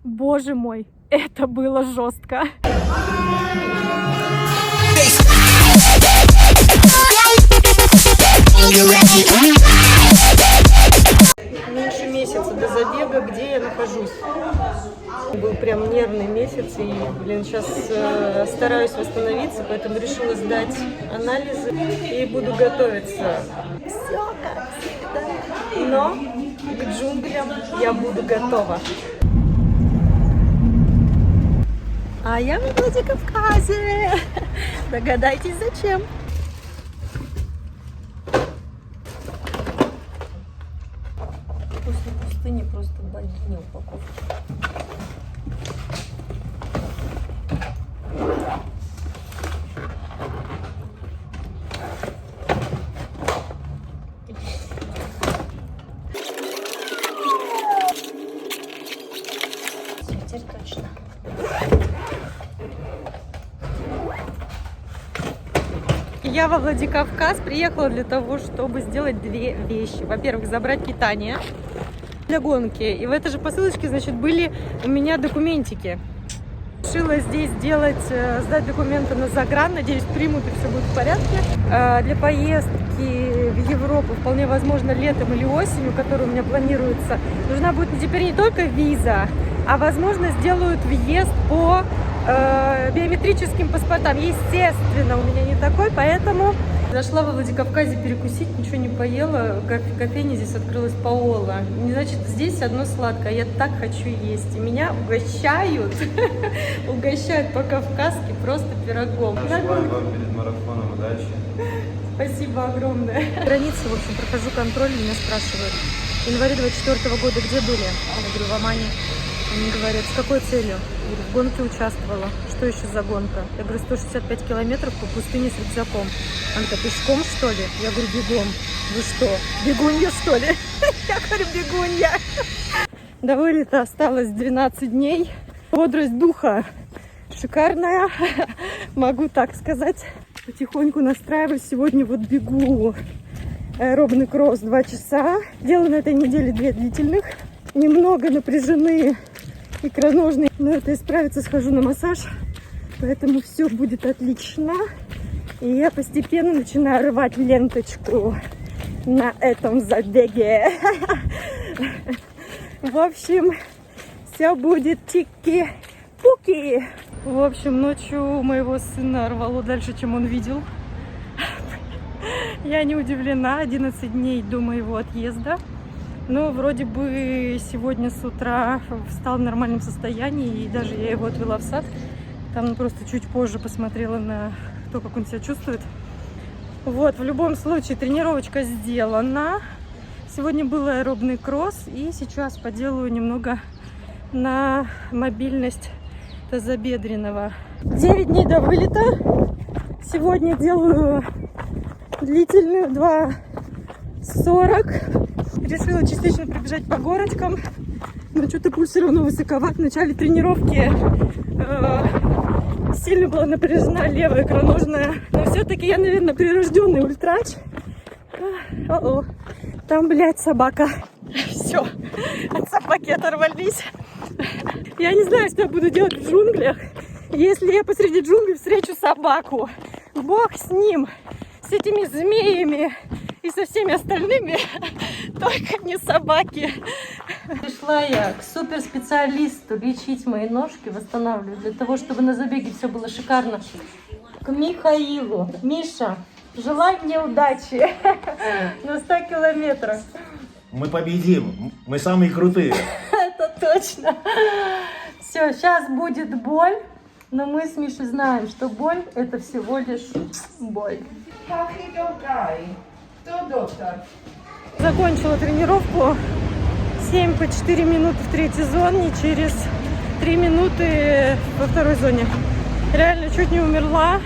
Боже мой, это было жестко. Меньше месяца до забега, где я нахожусь. Был прям нервный месяц, и, сейчас стараюсь восстановиться, поэтому решила сдать анализы и буду готовиться. Все как всегда. Но к джунглям я буду готова. А я в Владикавказе. Догадайтесь, зачем? После пустыни просто богиня упаковки. Теперь точно. Я во Владикавказ приехала для того, чтобы сделать две вещи. Во-первых, забрать питание для гонки. И в этой же посылочке, значит, были у меня документики. Решила здесь сдать документы на загран. Надеюсь, примут и все будет в порядке. Для поездки в Европу, вполне возможно, летом или осенью, которая у меня планируется, нужна будет теперь не только виза, а, возможно, сделают въезд по биометрическим паспортам. Естественно, у меня не такой, поэтому зашла во Владикавказе перекусить, ничего не поела. Кофейня здесь открылась Паола. Значит, здесь одно сладкое. Я так хочу есть. И меня угощают, угощают по-кавказски просто пирогом. Желаю вам перед марафоном удачи. Спасибо огромное. Границы, в общем, прохожу контроль, меня спрашивают. В январе 24 года где были? Я говорю, в Омане. Они говорят, с какой целью? Я говорю, в гонке участвовала. Что еще за гонка? Я говорю, 165 километров по пустыне с рюкзаком. Она говорит, пешком, что ли? Я говорю, бегом. Вы что, бегунья, что ли? Я говорю, бегунья. До вылета осталось 12 дней. Бодрость духа шикарная, могу так сказать. Потихоньку настраиваюсь. Сегодня вот бегу аэробный кросс 2 часа. Делаю на этой неделе 2 длительных. Немного напряжены икроножные, но это исправится, схожу на массаж, поэтому все будет отлично. И я постепенно начинаю рвать ленточку на этом забеге. В общем, все будет тики-пуки. В общем, ночью моего сына рвало дальше, чем он видел. Я не удивлена, 11 дней до моего отъезда. Но вроде бы сегодня с утра встал в нормальном состоянии, и даже я его отвела в сад. Там просто чуть позже посмотрела на то, как он себя чувствует. Вот, в любом случае, тренировочка сделана. Сегодня был аэробный кросс, и сейчас поделаю немного на мобильность тазобедренного. 9 дней до вылета. Сегодня делаю длительную 2:40. Решила частично пробежать по горочкам, но что-то пульс все равно высоковат. В начале тренировки сильно была напряжена левая икроножная, но все-таки я, наверное, прирожденный ультрач. О-о, там, блядь, собака. Все, от собаки оторвались. Я не знаю, что я буду делать в джунглях, если я посреди джунглей встречу собаку. Бог с ним, с этими змеями и со всеми остальными, только не собаки. Пришла я к суперспециалисту лечить мои ножки, восстанавливать, для того, чтобы на забеге все было шикарно. К Михаилу. Миша, желай мне удачи на 100 километрах. Мы победим, мы самые крутые. Это точно. Все, сейчас будет боль, но мы с Мишей знаем, что боль — это всего лишь боль. Кто доктор? Закончила тренировку. 7 по 4 минуты в третьей зоне, через 3 минуты во второй зоне. Реально чуть не умерла.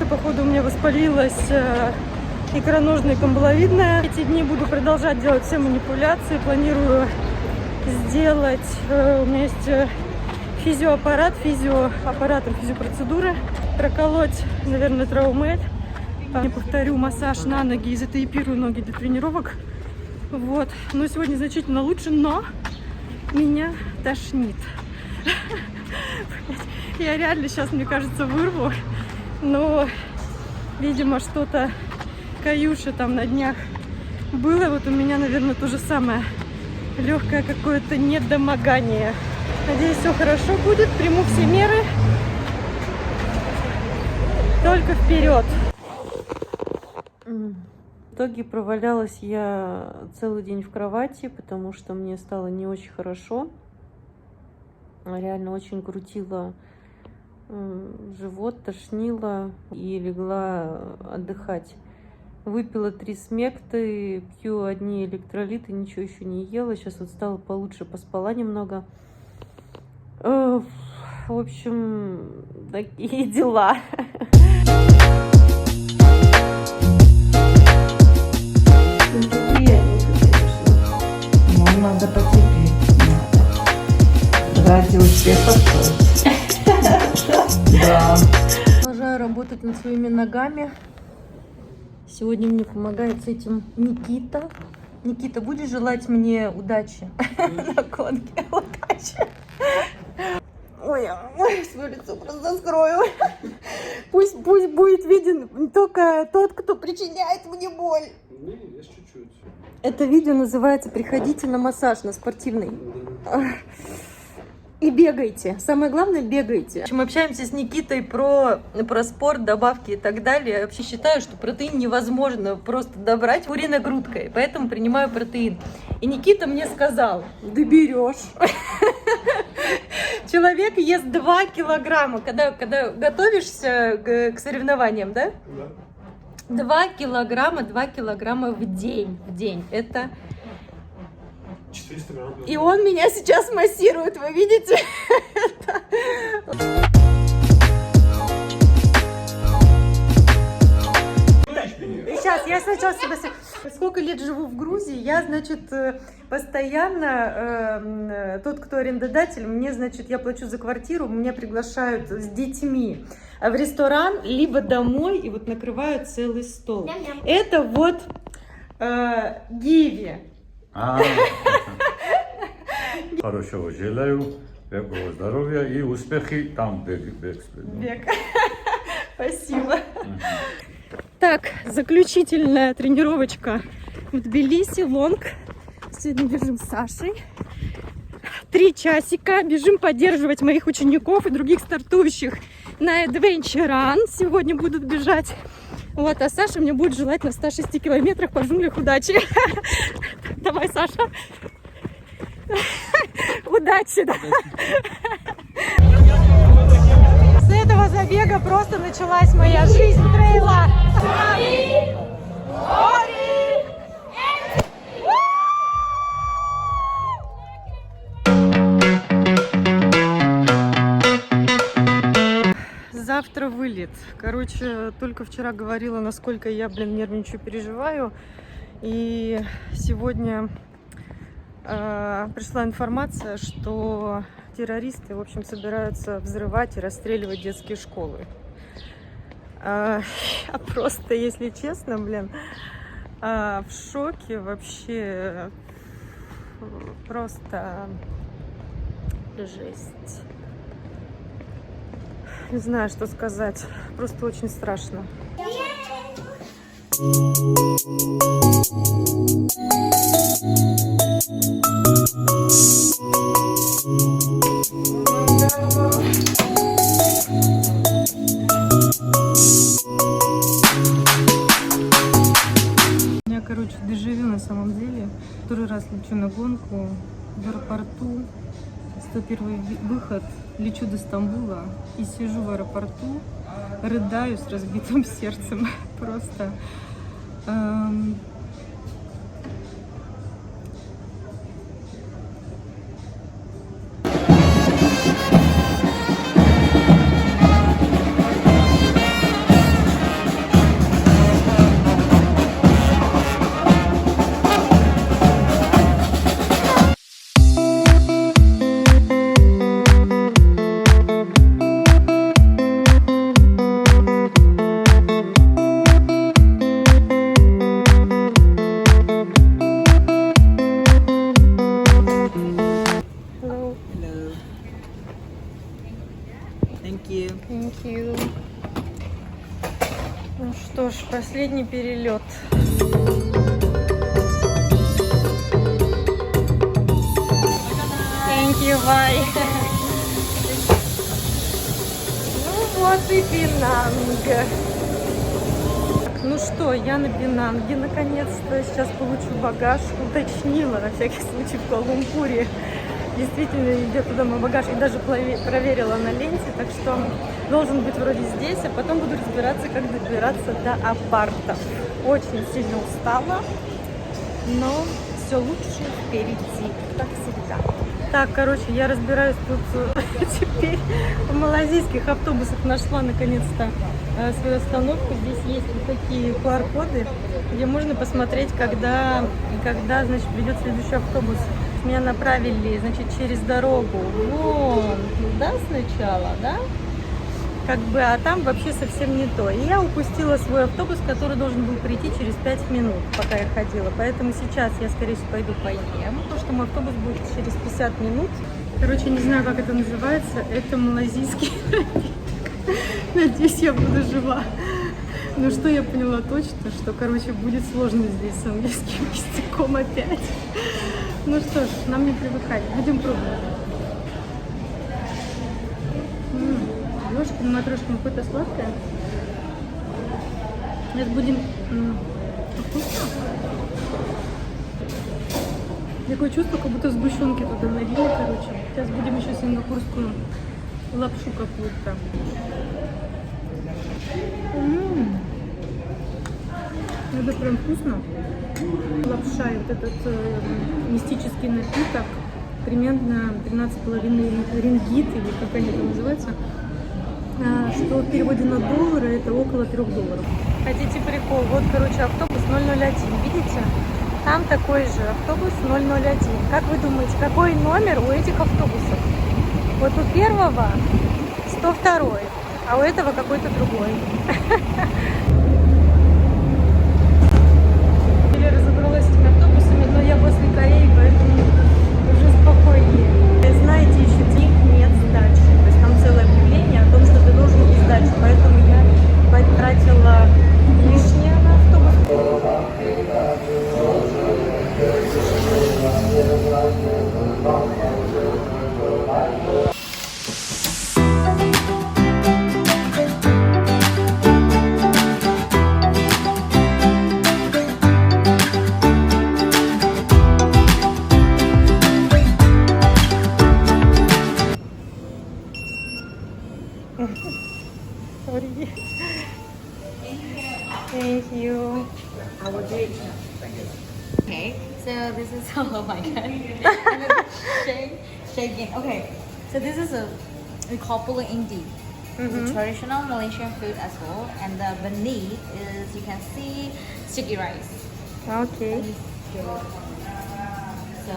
Походу у меня воспалилась икроножная камбаловидная. Эти дни буду продолжать делать все манипуляции. Планирую сделать, у меня есть физиоаппаратом физиопроцедуры, проколоть, наверное, траумет. Я повторю массаж на ноги и затейпирую ноги для тренировок. Вот. Но сегодня значительно лучше, но меня тошнит. Я реально сейчас, мне кажется, вырву. Но, видимо, что-то Каюша там на днях было. Вот у меня, наверное, то же самое. Легкое какое-то недомогание. Надеюсь, все хорошо будет. Приму все меры. Только вперед. В итоге провалялась я целый день в кровати, потому что мне стало не очень хорошо. Реально очень крутило живот, тошнило и легла отдыхать. Выпила 3 смекты, пью одни электролиты, ничего еще не ела. Сейчас вот стало получше, поспала немного. В общем, такие дела. Надо потерпеть. Ради успеха стоит. Да. Продолжаю работать над своими ногами. Сегодня мне помогает с этим Никита. Никита, будешь желать мне удачи на гонке? Удачи. Ой, свое лицо просто скрою. Пусть будет виден только тот, кто причиняет мне боль. Есть чуть-чуть. Это видео называется «Приходите на массаж, на спортивный». И бегайте. Самое главное, бегайте. Мы общаемся с Никитой про спорт, добавки и так далее. Я вообще считаю, что протеин невозможно просто добрать куриной грудкой. Поэтому принимаю протеин. И Никита мне сказал: да берешь. Человек ест 2 килограмма. Когда готовишься к соревнованиям, да? Да. 2 килограмма в день. Это... 400 грамм. И он меня сейчас массирует, вы видите? Сейчас, я сначала себя... Сколько лет живу в Грузии, я, значит, постоянно, тот, кто арендодатель, мне, значит, я плачу за квартиру, меня приглашают с детьми в ресторан, либо домой, и вот накрывают целый стол. Это вот Гиви. Хорошего желаю, крепкого здоровья и успехи там, бег. Спасибо. Так, заключительная тренировочка в Тбилиси, лонг. Сегодня бежим с Сашей. 3 часика. Бежим поддерживать моих учеников и других стартующих на Adventure Run. Сегодня будут бежать. Вот, а Саша мне будет желать на 106 километрах по джунглях удачи. Давай, Саша. Удачи, да. С этого забега просто началась моя жизнь трейла. Завтра вылет. Короче, только вчера говорила, насколько я, нервничаю, переживаю. И сегодня пришла информация, что террористы, в общем, собираются взрывать и расстреливать детские школы. Я просто, если честно, в шоке вообще. Просто жесть. Не знаю, что сказать. Просто очень страшно. У меня, короче, дежавю на самом деле. Второй раз лечу на гонку в аэропорту. 101 выход. Лечу до Стамбула и сижу в аэропорту, рыдаю с разбитым сердцем. Просто... Thank you. Thank you. Ну что ж, последний перелет. Thank you, bye. Ну вот и Пенанг. Ну что, я на Пенанге наконец-то. Сейчас получу багаж. Уточнила, на всякий случай, в Куала-Лумпуре. Действительно идет туда мой багаж. И даже проверила на ленте. Так что должен быть вроде здесь. А потом буду разбираться, как добираться до апартов. Очень сильно устала. Но все лучше впереди, как всегда. Так, короче, я разбираюсь тут теперь в малазийских автобусах. Нашла наконец-то свою остановку. Здесь есть вот такие QR-коды, где можно посмотреть, когда значит, придет следующий автобус. Меня направили, значит, через дорогу вон туда сначала, да? Как бы, а там вообще совсем не то. И я упустила свой автобус, который должен был прийти через 5 минут, пока я ходила. Поэтому сейчас я, скорее всего, пойду поем, потому что мой автобус будет через 50 минут. Короче, не знаю, как это называется. Это малазийский напиток. Надеюсь, я буду жива. Но что я поняла точно, что, короче, будет сложно здесь с английским языком опять. Ну что ж, нам не привыкать. Будем пробовать. Ложками, матрешками какое-то сладкое. Сейчас будем... Вкусно. Такое чувство, как будто сгущенки туда налили, короче. Сейчас будем еще сингапурскую лапшу какую-то. Это прям вкусно. Лапша и вот этот мистический напиток примерно 13,5 рингит, или как они там называются, что в переводе на доллары это около $3. Хотите прикол? Вот, короче, автобус 001, видите? Там такой же автобус 001. Как вы думаете, какой номер у этих автобусов? Вот у первого 102, а у этого какой-то другой. Я разобралась с этими автобусами, но я после Кореи, поэтому уже спокойнее. Знаете, еще денег нет сдачи. То есть там целое объявление о том, что ты должен быть сдачу. Поэтому я потратила лишнее на автобус. Sorry. Thank you. I will do it. Okay, so this is oh my god, shaking. Okay, so this is we call pulut indi. It's a traditional Malaysian food as well, and beneath is you can see sticky rice. Okay. So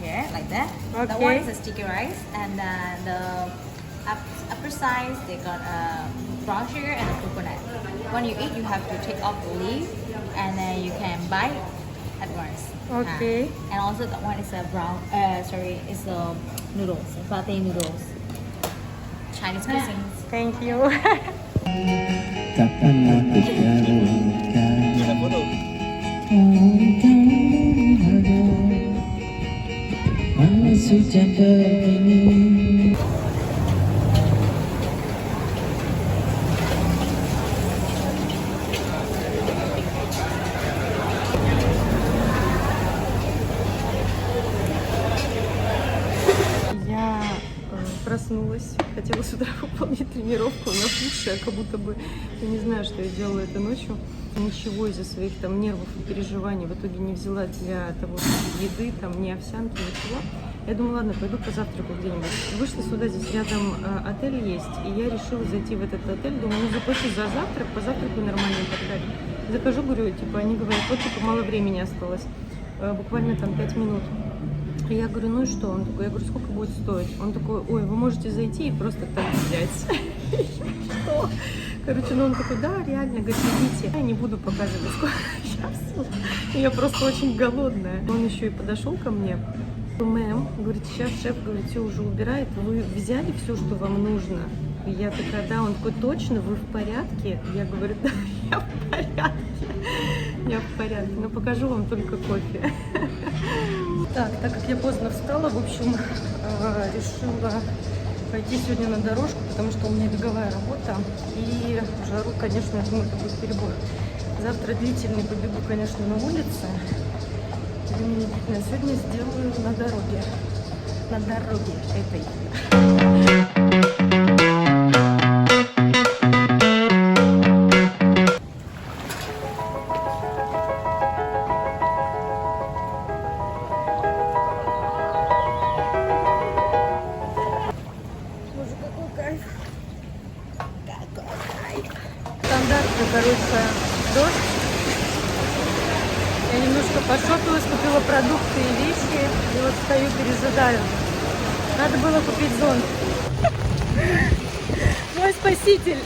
here like that. Okay. That one is a sticky rice, and the upper side they got brown sugar and a coconut. When you eat, you have to take off the leaf, and then you can bite at once. Okay. And also that one is a brown. It's the noodles, satay noodles. Chinese cuisine. Thank you. Takkan aku terluka. Masih jaga ini. Я проснулась, хотела с утра выполнить тренировку, она худшая, как будто бы, я не знаю, что я делала этой ночью. Ничего из-за своих там нервов и переживаний в итоге не взяла для того, чтобы еды, там ни овсянки, ничего. Я думала, ладно, пойду позавтракаю где-нибудь. Вышла сюда, здесь рядом отель есть, и я решила зайти в этот отель. Думаю, ну заплачу за завтрак, позавтракаю нормально и так далее. Захожу, говорю, типа, они говорят, вот типа мало времени осталось, буквально там 5 минут. И я говорю, ну и что? Он такой, я говорю, сколько будет стоить? Он такой, ой, вы можете зайти и просто так взять. Что? Короче, ну он такой, да, реально, говорит, идите. Я не буду показывать, сколько я взяла. Я просто очень голодная. Он еще и подошел ко мне Мэм, говорит, сейчас шеф, говорит, все уже убирает, вы взяли все, что вам нужно? И я такая, да, он такой, точно, вы в порядке? Я говорю, да, я в порядке, я в порядке, но покажу вам только кофе. Так как я поздно встала, в общем, решила пойти сегодня на дорожку, потому что у меня беговая работа, и в жару, конечно, я думаю, это будет перебор. Завтра длительный побегу, конечно, на улице. Применительно сегодня сделаю на дороге этой. Боже, какой кайф. Какой кайф. Стандартный, короче, дождь. Я немножко пошопилась, купила продукты и вещи, и вот стою, пережидаю. Надо было купить зонт. Мой спаситель.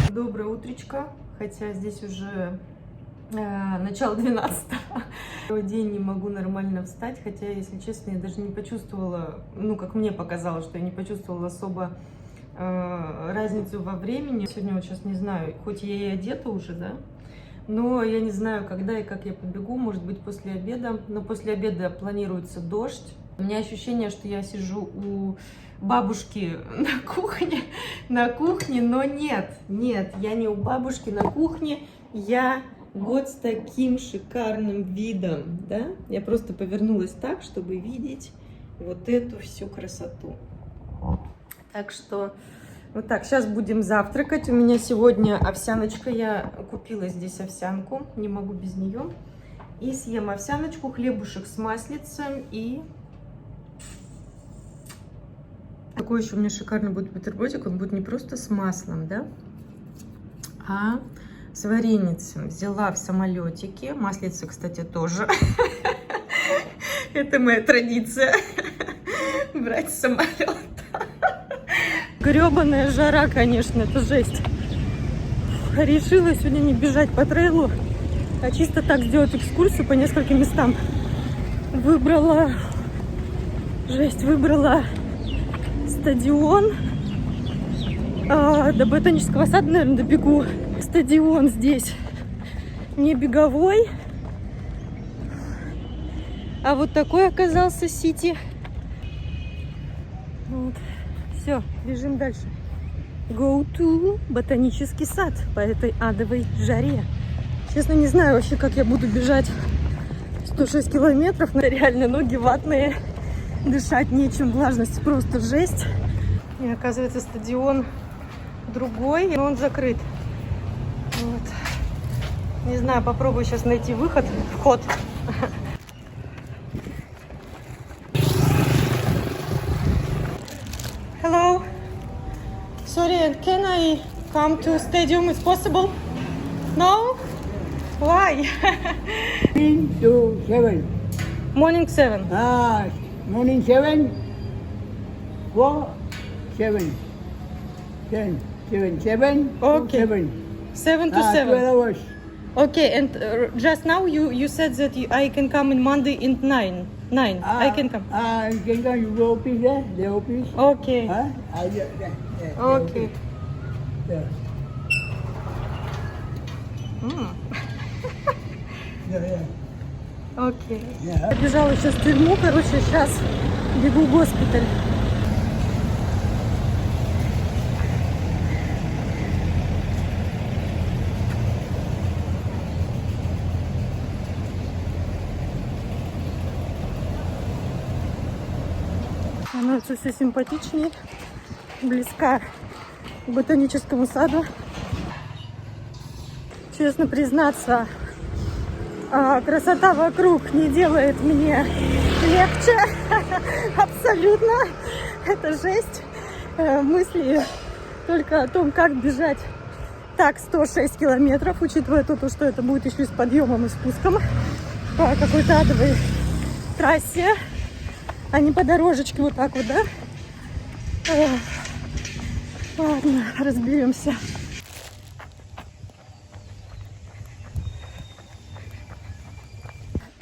Доброе утречко, хотя здесь уже начало 12-го. День не могу нормально встать, хотя, если честно, я даже не почувствовала, ну, как мне показалось, что я не почувствовала особо разницу во времени. Сегодня вот сейчас не знаю, хоть я и одета уже, да, но я не знаю, когда и как я побегу, может быть, после обеда. Но после обеда планируется дождь. У меня ощущение, что я сижу у бабушки на кухне, но нет, я не у бабушки на кухне, я вот с таким шикарным видом, да, я просто повернулась так, чтобы видеть вот эту всю красоту. Так что вот так, сейчас будем завтракать. У меня сегодня овсяночка. Я купила здесь овсянку, не могу без нее. И съем овсяночку, хлебушек с маслицем и... Такой еще у меня шикарный будет бутербродик. Он будет не просто с маслом, да, а с вареницем. Взяла в самолетике. Маслица, кстати, тоже. Это моя традиция. Брать самолет. Гребаная жара, конечно, это жесть. Решила сегодня не бежать по трейлу, а чисто так сделать экскурсию по нескольким местам. Выбрала стадион. До Ботанического сада, наверное, добегу. Стадион здесь не беговой, а вот такой оказался Сити. Вот. Все, бежим дальше. Go to Ботанический сад по этой адовой жаре. Честно, не знаю вообще, как я буду бежать 106 километров. Но реально ноги ватные, дышать нечем, влажность просто жесть. И оказывается, стадион другой, но он закрыт. Вот. Не знаю, попробую сейчас найти вход. Hello. Sorry, can I come to stadium? It's possible? No? Why? 9 to 7. Morning 7. Morning 7, 4, 7, 10, 7, 7, Okay. 7. 7 to 12 7. hours. Okay, and just now you said that I can come in Monday in 9. I can come. You can come, you go office there, the office. Okay. Yeah. Okay. Yeah. Yeah. Окей. Yeah. Я бежала сейчас в тюрьму, короче, сейчас бегу в госпиталь. Становится все симпатичнее, близка к Ботаническому саду. Честно признаться, красота вокруг не делает мне легче. Абсолютно. Это жесть. Мысли только о том, как бежать так 106 километров, учитывая то, что это будет еще и с подъемом и спуском по какой-то адовой трассе, а не по дорожечке вот так вот, да? Ладно, разберемся.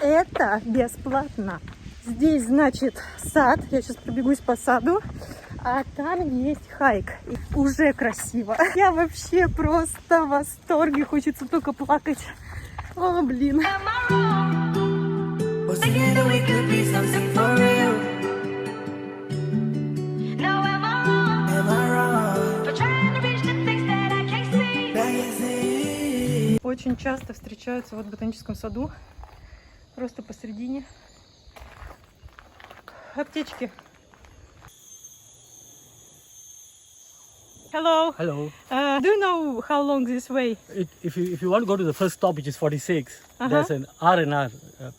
это бесплатно. Здесь, значит, сад. Я сейчас пробегусь по саду. А там есть хайк. И уже красиво. Я вообще просто в восторге. Хочется только плакать. О, блин. Очень часто встречаются вот в ботаническом саду. Просто посередине. Аптечки. Hello. Hello. Do you know how long this way? If you want to go to the first stop, which is 46, there's an R&R,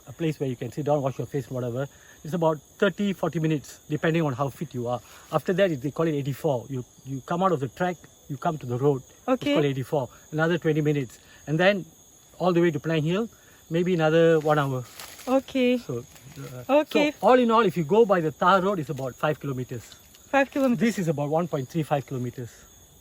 a place where you can sit down, wash your face, whatever. It's about 30-40 minutes, depending on how fit you are. After that, they call it 84. You come out of the track, you come to the road. Okay. It's called 84. Another 20 minutes. And then all the way to Pine Hill, maybe another 1 hour. Okay. So, Okay. so all in all, if you go by the tar road, it's about 5 kilometers. 5 kilometers. This is about 1.35 kilometers.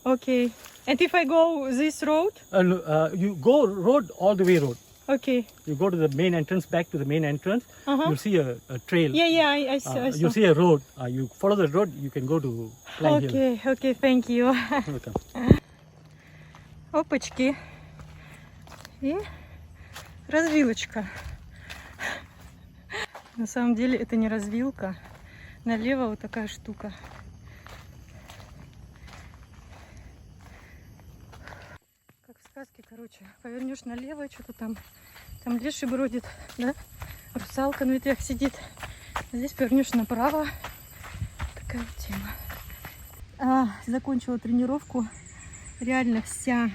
Okay. And if I go this road? You go road, all the way road. Okay. You go to the main entrance, back to the main entrance, you'll see a trail. Yeah, I saw. You'll see a road. You follow the road, you can go to Pine Hill. Okay, thank you. Welcome. Опачки. И развилочка. На самом деле это не развилка. Налево вот такая штука. Как в сказке, короче. Повернешь налево, что-то там леший бродит, да? Русалка на ветвях сидит. Здесь повернешь направо. Такая вот тема. Закончила тренировку. Реально вся.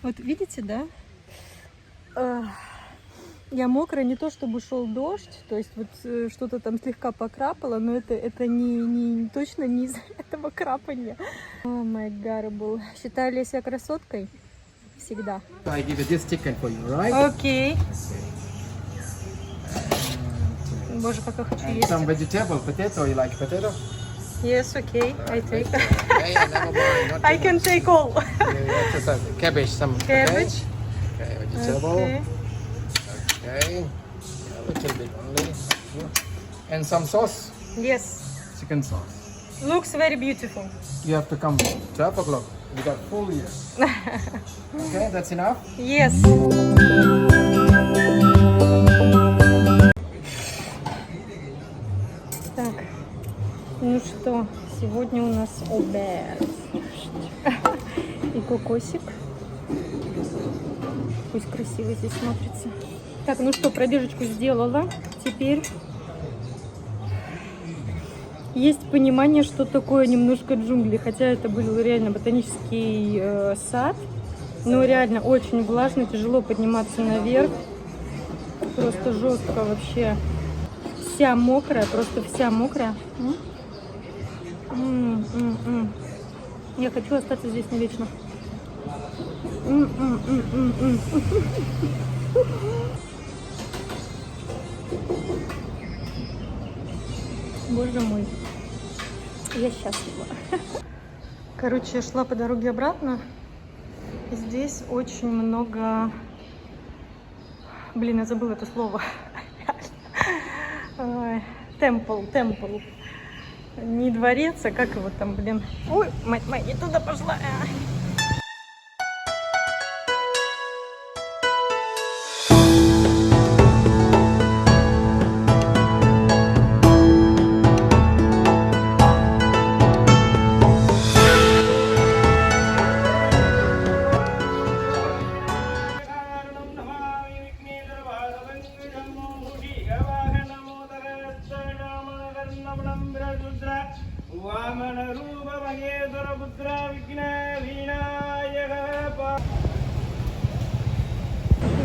Вот видите, да? Я мокрая, не то чтобы шел дождь, то есть вот что-то там слегка покрапало, но это не точно не из-за этого крапания. О май гарбл. Считали себя красоткой? Всегда. I give you this chicken for you, right? Окей. Боже, как я хочу есть. Some vegetable, potato. You like potato? Yes, okay, I take. Okay, never mind. Not I can take all. just cabbage, some Cabbage. Okay, vegetable. Okay. Okay, a little bit only. And some sauce, Yes. chicken sauce. Looks very beautiful. You have to come 12 o'clock. We got full here. Okay, that's enough. Yes. Так, ну что, сегодня у нас обед. И кокосик. Пусть красиво здесь смотрится. Так, ну что, пробежечку сделала. Теперь есть понимание, что такое немножко джунгли. Хотя это был реально ботанический сад. Но реально очень влажно, тяжело подниматься наверх. Просто жестко вообще. Вся мокрая, просто вся мокрая. Я хочу остаться здесь навечно. Боже мой, я счастлива. Короче, я шла по дороге обратно. И здесь очень много... Блин, я забыла это слово. Темпл. Не дворец, а как его там, блин. Ой, мать моя, не туда пошла.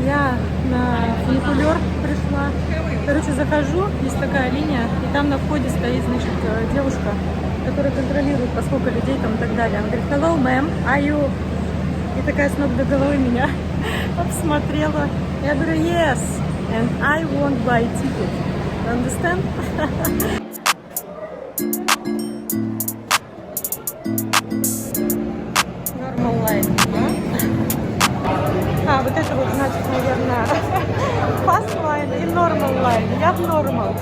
Я на фуникулер пришла. Короче, захожу, есть такая линия, и там на входе стоит, значит, девушка, которая контролирует, поскольку людей там и так далее. Она говорит: hello, ma'am, are you... И такая с ног до головы меня обсмотрела. Я говорю: yes, and I won't buy ticket. Understand? Normal life, да? Да, вот это вот значит, наверное, fast line и normal line. Я в normal.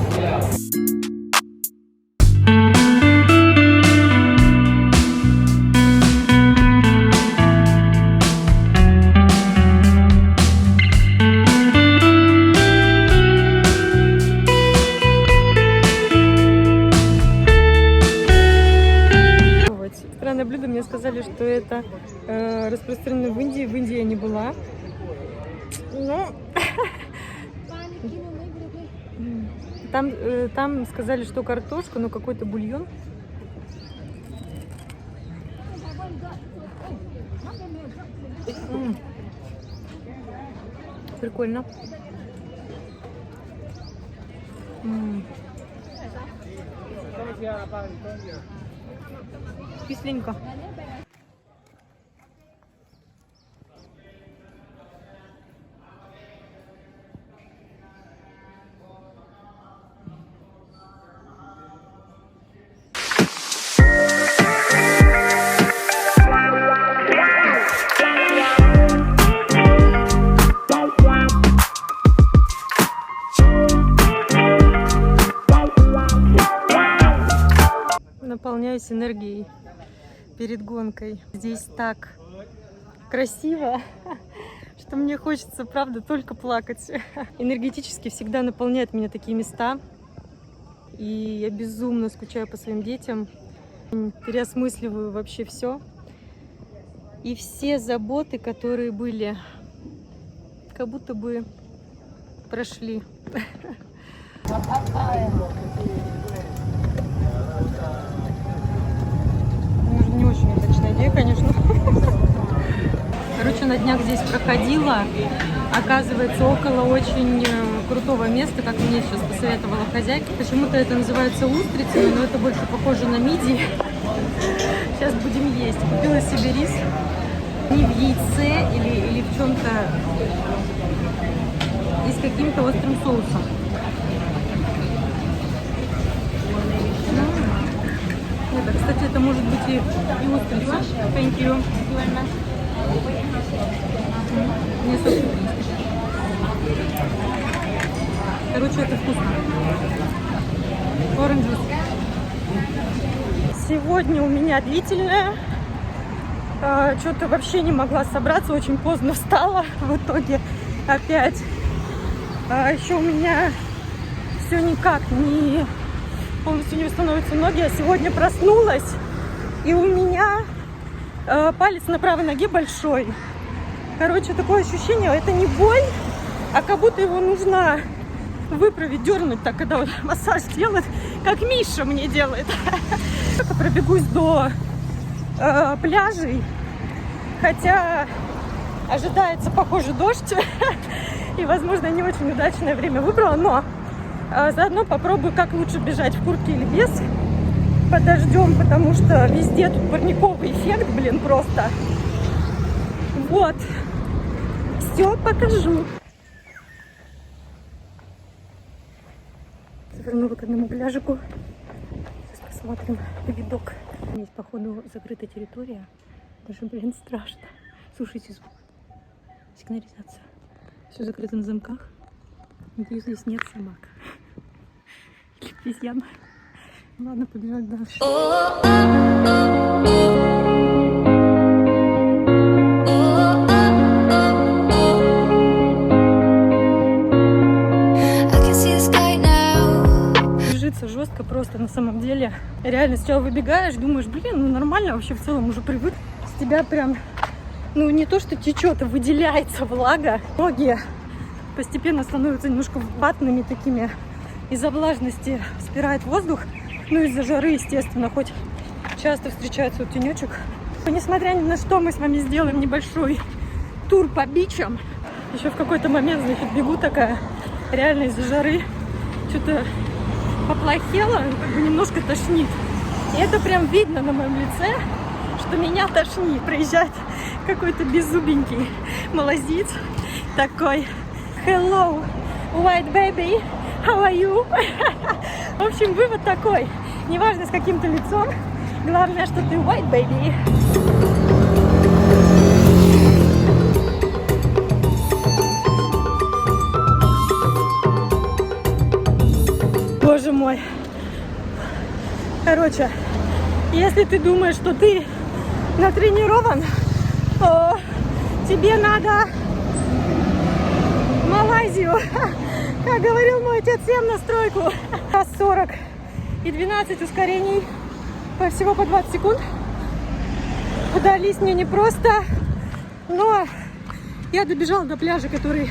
Странное блюдо, мне сказали, что это распространено в Индии. В Индии я не была. Но там сказали, что картошка, но какой-то бульон. Прикольно. Кисленько. Наполняюсь энергией перед гонкой. Здесь так красиво, что мне хочется, правда, только плакать. Энергетически всегда наполняют меня такие места. И я безумно скучаю по своим детям. Переосмысливаю вообще все. И все заботы, которые были, как будто бы прошли. Не очень удачная идея, конечно. Короче, на днях здесь проходила. Оказывается, около очень крутого места, как мне сейчас посоветовала хозяйка. Почему-то это называется устрицами, но это больше похоже на мидии. Сейчас будем есть. Купила себе рис. Не в яйце или в чем-то и с каким-то острым соусом. Это, кстати, это может быть и устрица. Thank you. Не совсем. Короче, это вкусно. Orange juice. Сегодня у меня длительная. Что-то вообще не могла собраться. Очень поздно встала. В итоге опять. Еще у меня все никак не... полностью не восстановятся ноги. Я сегодня проснулась, и у меня палец на правой ноге большой. Короче, такое ощущение, это не боль, а как будто его нужно выправить, дернуть так, когда вот массаж делает, как Миша мне делает. Только пробегусь до пляжей, хотя ожидается, похоже, дождь, и, возможно, не очень удачное время выбрала, но заодно попробую, как лучше бежать, в куртке или без, под дождем, потому что везде тут парниковый эффект, блин, просто. Вот. Все покажу. Завернула к одному пляжику. Сейчас посмотрим видок. Здесь, походу, закрытая территория. Даже, блин, страшно. Слушайте звук. Сигнализация. Все закрыто на замках. Надеюсь, здесь нет собак. Или обезьян. Ладно, побежать дальше. Бежится жестко просто на самом деле. Реально, сначала выбегаешь, думаешь, блин, ну нормально, вообще в целом уже привык. С тебя прям, ну не то, что течет, а выделяется влага. Ноги постепенно становятся немножко ватными такими. Из-за влажности спирает воздух. Ну, из-за жары, естественно, хоть часто встречается вот тенечек. Но, несмотря ни на что, мы с вами сделаем небольшой тур по бичам. Еще в какой-то момент, значит, бегу такая, реально из-за жары. Что-то поплохело, как бы немножко тошнит. И это прям видно на моем лице, что меня тошнит. Проезжает какой-то беззубенький малазиец такой. Hello, white baby, how are you? В общем, вывод такой. Неважно, с каким-то лицом, главное, что ты white baby. мой. Короче, если ты думаешь, что ты натренирован, то тебе надо в Малайзию. Как говорил мой отец, 7 на стройку. 40 и 12 ускорений. Всего по 20 секунд. Удались мне непросто, но я добежала до пляжа, который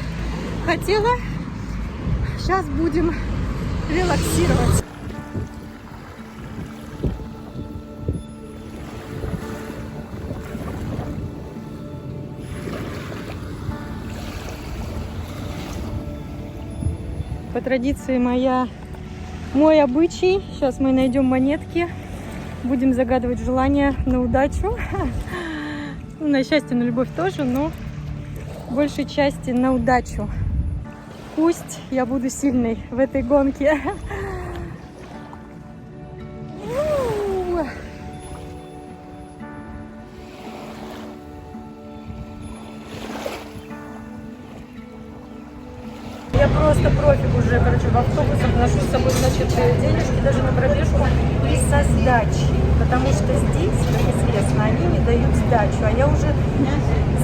хотела. Сейчас будем релаксировать. По традиции мой обычай. Сейчас мы найдем монетки. Будем загадывать желания на удачу. На счастье, на любовь тоже, но в большей части на удачу. Пусть я буду сильной в этой гонке. Я просто профиг уже, короче, в автобусах ношу с собой, значит, денежки даже на пробежку и со сдачей. Потому что здесь, как известно, они не дают сдачу. А я уже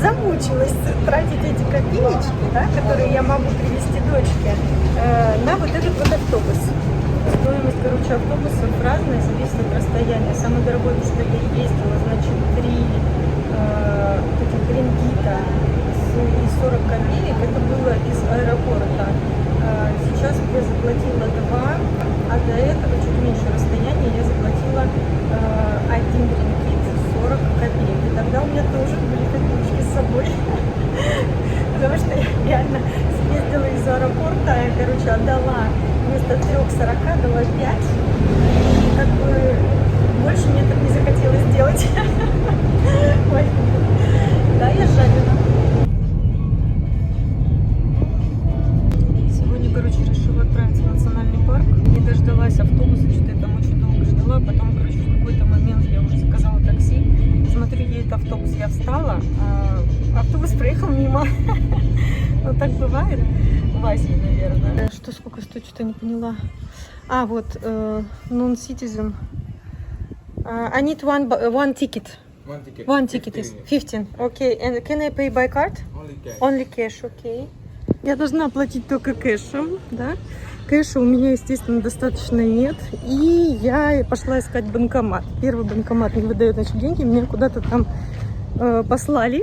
замучилась тратить эти копеечки, да, которые я могу привезти дочке, на вот этот вот автобус. Стоимость, короче, автобусов разная, зависит от расстояния. Самый дорогой, что я ездила, значит, 3 этих рингита и 40 копеек, это было из аэропорта. Сейчас я заплатила 2, а до этого чуть меньше расстояния я заплатила 1 рингит 40 копеек. И тогда у меня тоже были копеечки с собой. Потому что я реально съездила из аэропорта, я, короче, отдала вместо 3,40 дала 5. И как бы больше мне так не захотелось сделать. Ой. Да, я жадина. Короче, решила отправиться в национальный парк. Не дождалась автобуса, что-то я там очень долго ждала. Потом, короче, в какой-то момент я уже заказала такси. Смотрю, едет автобус, я встала, а автобус проехал мимо. Вот так бывает в Азии, наверное. Что, сколько стоит, что-то не поняла. А, вот, non-citizen. I need one ticket. One ticket is 15. Okay, and can I pay by card? Only cash, okay. Я должна оплатить только кэшем, да? Кэша у меня, естественно, достаточно нет. И я пошла искать банкомат. Первый банкомат не выдает, значит, деньги. Меня куда-то там послали.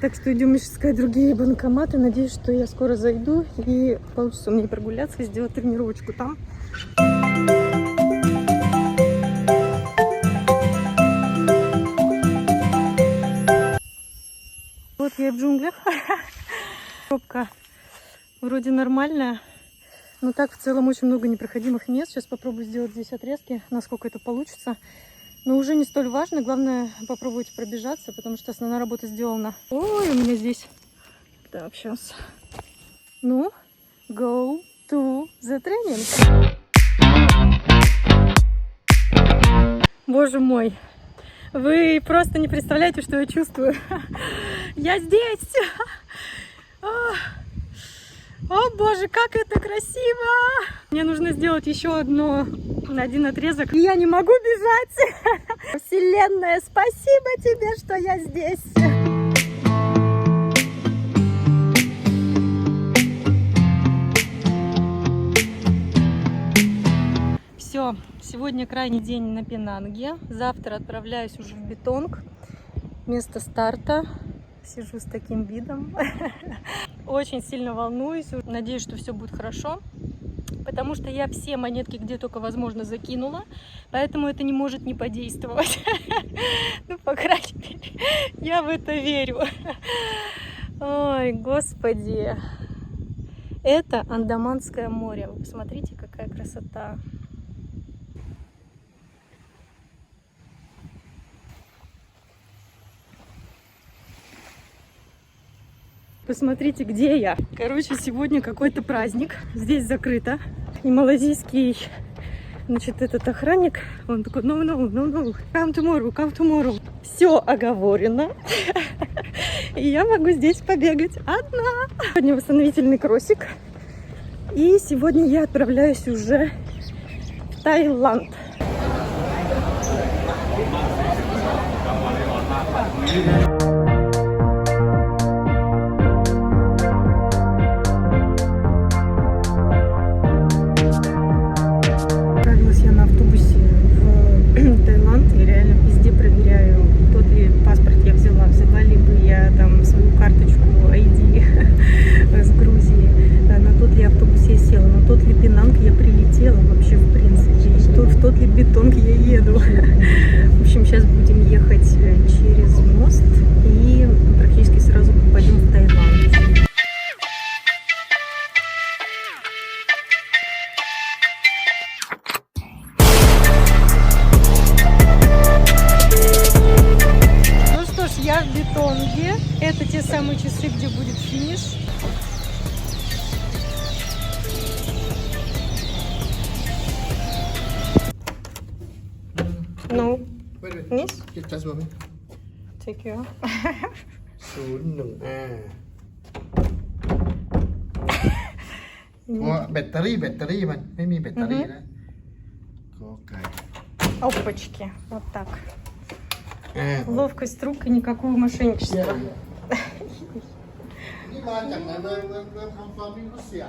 Так что идем искать другие банкоматы. Надеюсь, что я скоро зайду и получится у меня прогуляться и сделать тренировочку там. Вот я в джунглях. Пробка вроде нормальная, но так в целом очень много непроходимых мест. Сейчас попробую сделать здесь отрезки, насколько это получится. Но уже не столь важно. Главное попробовать пробежаться, потому что основная работа сделана. Ой, у меня здесь... Так, сейчас. Ну, go to the training. Боже мой. Вы просто не представляете, что я чувствую. Я здесь! О боже, как это красиво! Мне нужно сделать еще один отрезок. И я не могу бежать! Вселенная, спасибо тебе, что я здесь! Все, сегодня крайний день на Пенанге. Завтра отправляюсь уже в Бетонг. Место старта. Сижу с таким видом. Очень сильно волнуюсь. Надеюсь, что все будет хорошо. Потому что я все монетки, где только возможно, закинула. Поэтому это не может не подействовать. Ну, по крайней мере, я в это верю. Ой, господи. Это Андаманское море. Вы посмотрите, какая красота. Посмотрите, где я. Короче, сегодня какой-то праздник. Здесь закрыто. И малазийский, значит, этот охранник, он такой, no, come tomorrow. Все оговорено. И я могу здесь побегать одна. Сегодня восстановительный кроссик. И сегодня я отправляюсь уже в Таиланд. Отправилась я на автобусе в Таиланд и реально везде проверяю, тот ли паспорт я взяла ли бы я там свою карточку ID с Грузии, на тот ли автобус я села, на тот ли Пенанг я прилетела вообще в принципе, и в тот ли Бетонг я еду. В общем, сейчас будем ехать через мост и практически сразу попадем в Таиланд. Ну что ж, я в Бетонге. Это те самые часы, где будет финиш. No. Wait. Yes? Just one minute. Take you. 01A เพราะว่าแบตเตอรี่มันไม่มีแบตเตอรี่นะก็ไก่ Опачки. Вот так. อ่า Ловкость рук и никакого мошенничества. นี่มาจากไหนเมืองทำฟาร์มมิ่งรัสเซีย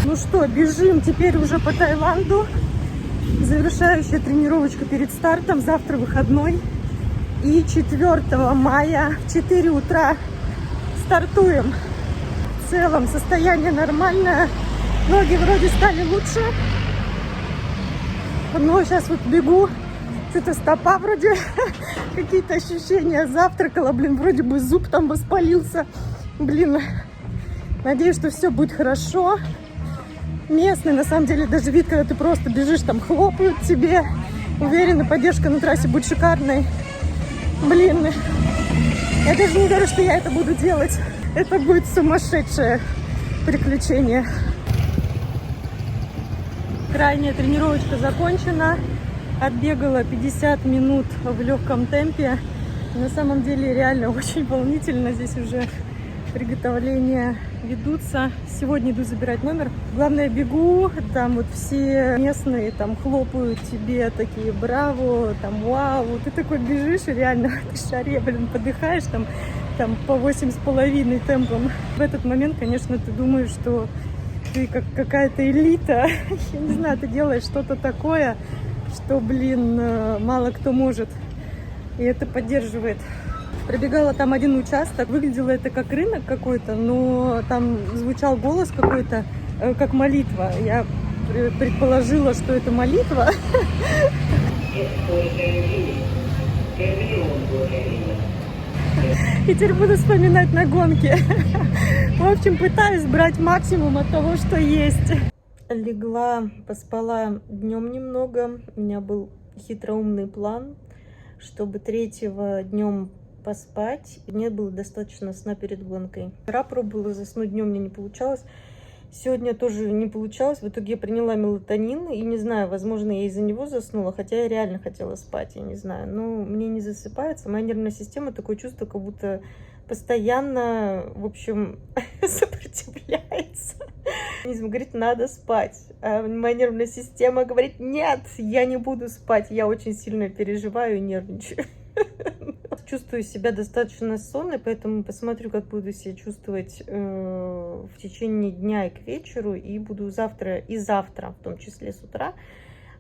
Ну что, бежим теперь уже по Таиланду. Завершающая тренировочка перед стартом. Завтра выходной. И 4 мая в 4 утра стартуем. В целом состояние нормальное. Ноги вроде стали лучше. Но сейчас вот бегу. Это стопа вроде какие-то ощущения. Завтракала, блин, вроде бы зуб там воспалился. Блин, надеюсь, что все будет хорошо. Местный, на самом деле, даже вид, когда ты просто бежишь, там хлопают тебе. Уверена, поддержка на трассе будет шикарной. Блин, я даже не говорю, что я это буду делать. Это будет сумасшедшее приключение. Крайняя тренировочка закончена. Отбегала 50 минут в легком темпе. На самом деле реально очень волнительно. Здесь уже приготовления ведутся. Сегодня иду забирать номер. Главное, бегу, там вот все местные там хлопают тебе, такие браво, там вау. Ты такой бежишь и реально в шаре, блин, подыхаешь там по 8,5 темпом. В этот момент, конечно, ты думаешь, что ты как какая-то элита. Я не знаю, ты делаешь что-то такое, что, блин, мало кто может. И это поддерживает. Пробегала там один участок, выглядело это как рынок какой-то, но там звучал голос какой-то, как молитва. Я предположила, что это молитва. И теперь буду вспоминать на гонке. В общем, пытаюсь брать максимум от того, что есть. Легла, поспала днем немного. У меня был хитроумный план, чтобы 3-го днем поспать. Мне было достаточно сна перед гонкой. Вчера пробовала заснуть днем, мне не получалось. Сегодня тоже не получалось. В итоге я приняла мелатонин. И не знаю, возможно, я из-за него заснула. Хотя я реально хотела спать, я не знаю. Но мне не засыпается. Моя нервная система, такое чувство, как будто постоянно, в общем, сопротивляется. Организм говорит, надо спать. А моя нервная система говорит, нет, я не буду спать. Я очень сильно переживаю и нервничаю. Чувствую себя достаточно сонной, поэтому посмотрю, как буду себя чувствовать в течение дня и к вечеру. И буду завтра, в том числе с утра.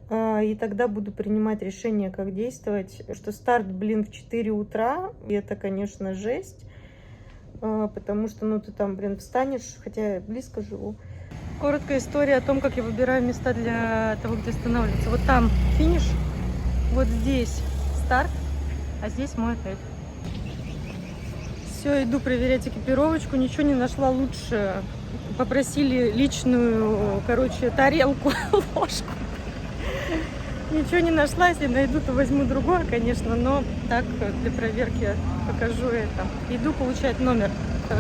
И тогда буду принимать решение, как действовать. Что старт, блин, в 4 утра, и это, конечно, жесть. Потому что, ну, ты там, блин, встанешь, хотя я близко живу. Короткая история о том, как я выбираю места для того, где останавливаться. Вот там финиш, вот здесь старт, а здесь мой отель. Все, иду проверять экипировочку, ничего не нашла лучше. Попросили личную, короче, тарелку, ложку. Ничего не нашла, если найду, то возьму другое, конечно, но так для проверки покажу это. Иду получать номер.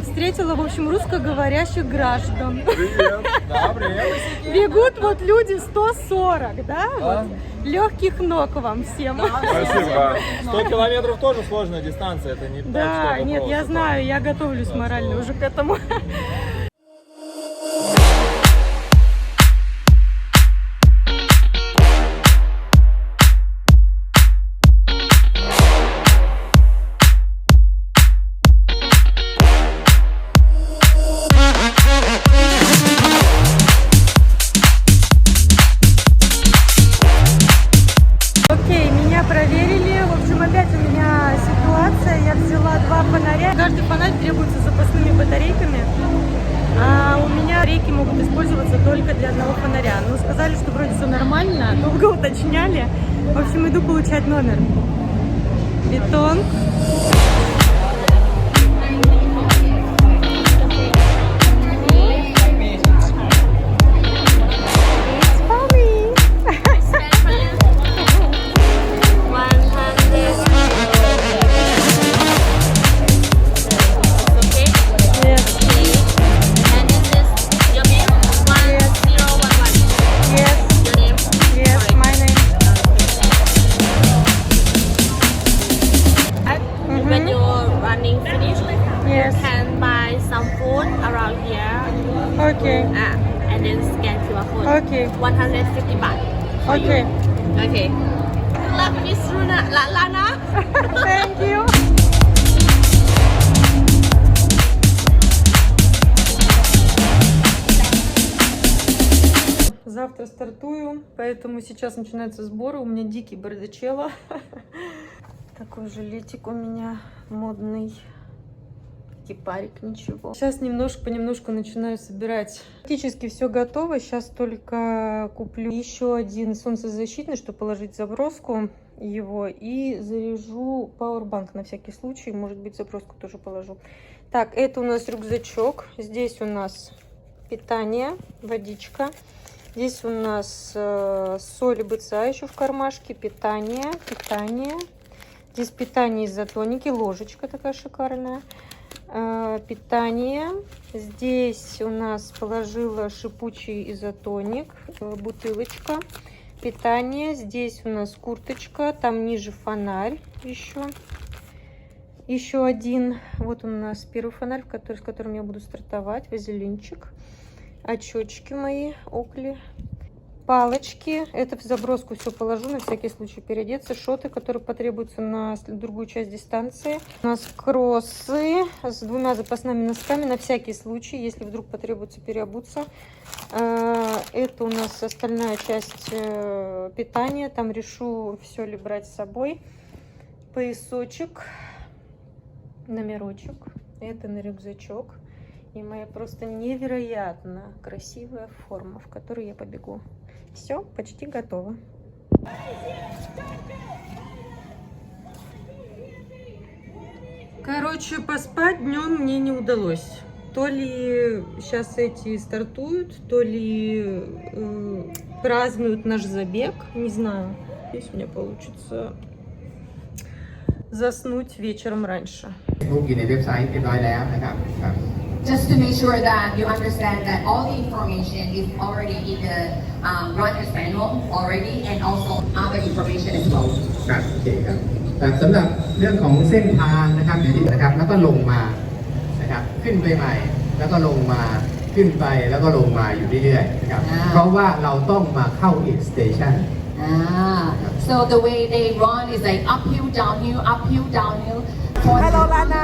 Встретила, в общем, русскоговорящих граждан. Привет. Да, привет. Бегут вот люди 140, да? Вот. Легких ног вам всем. Спасибо. 100 километров тоже сложная дистанция, это не да, так, что нет, я знаю, я готовлюсь морально уже к этому. Окей, меня проверили. В общем, опять у меня ситуация. Я взяла 2 фонаря. Каждый фонарь требуется запасными батарейками. А у меня батарейки могут использоваться только для одного фонаря. Но сказали, что вроде все нормально. Долго уточняли. В общем, иду получать номер. Бетон. When you're running finish, you can buy some food around here. Okay. And then scan QR code. Okay. 150 baht. Okay. Okay. Love Miss Lana. Thank you. Завтра стартую, поэтому сейчас начинаются сборы. У меня дикий бардачелло. Такой жилетик у меня модный. Кипарик, ничего. Сейчас понемножку начинаю собирать. Практически все готово. Сейчас только куплю еще один солнцезащитный, чтобы положить в заброску его. И заряжу пауэрбанк на всякий случай. Может быть, заброску тоже положу. Так, это у нас рюкзачок. Здесь у нас питание, водичка. Здесь у нас соль и БЦА еще в кармашке. Питание. Здесь питание изотоники, ложечка такая шикарная. Питание. Здесь у нас положила шипучий изотоник, бутылочка. Питание. Здесь у нас курточка, там ниже фонарь еще. Еще один. Вот у нас первый фонарь, с которым я буду стартовать. Вазелинчик. Очечки мои, Окли. Палочки, это в заброску все положу, на всякий случай переодеться. Шоты, которые потребуются на другую часть дистанции. У нас кроссы с 2 запасными носками, на всякий случай, если вдруг потребуется переобуться. Это у нас остальная часть питания, там решу все ли брать с собой. Поясочек, номерочек, это на рюкзачок. И моя просто невероятно красивая форма, в которой я побегу. Все, почти готово. Короче, поспать днем мне не удалось. То ли сейчас эти стартуют, то ли празднуют наш забег. Не знаю. Здесь у меня получится заснуть вечером раньше. Just to make sure that you understand that all the information is already in the runner's manual already, and also other information as well. ครับโอเคครับสำหรับเรื่องของเส้นทางนะครับอย่างที่นะครับแล้วก็ลงมานะครับขึ้นไปใหม่แล้วก็ลงมาขึ้นไปแล้วก็ลงมาอยู่เรื่อยๆนะครับเพราะว่าเราต้องมาเข้าอีกสเตชัน So the way they run is like uphill, downhill, uphill, downhill. Hello Lana,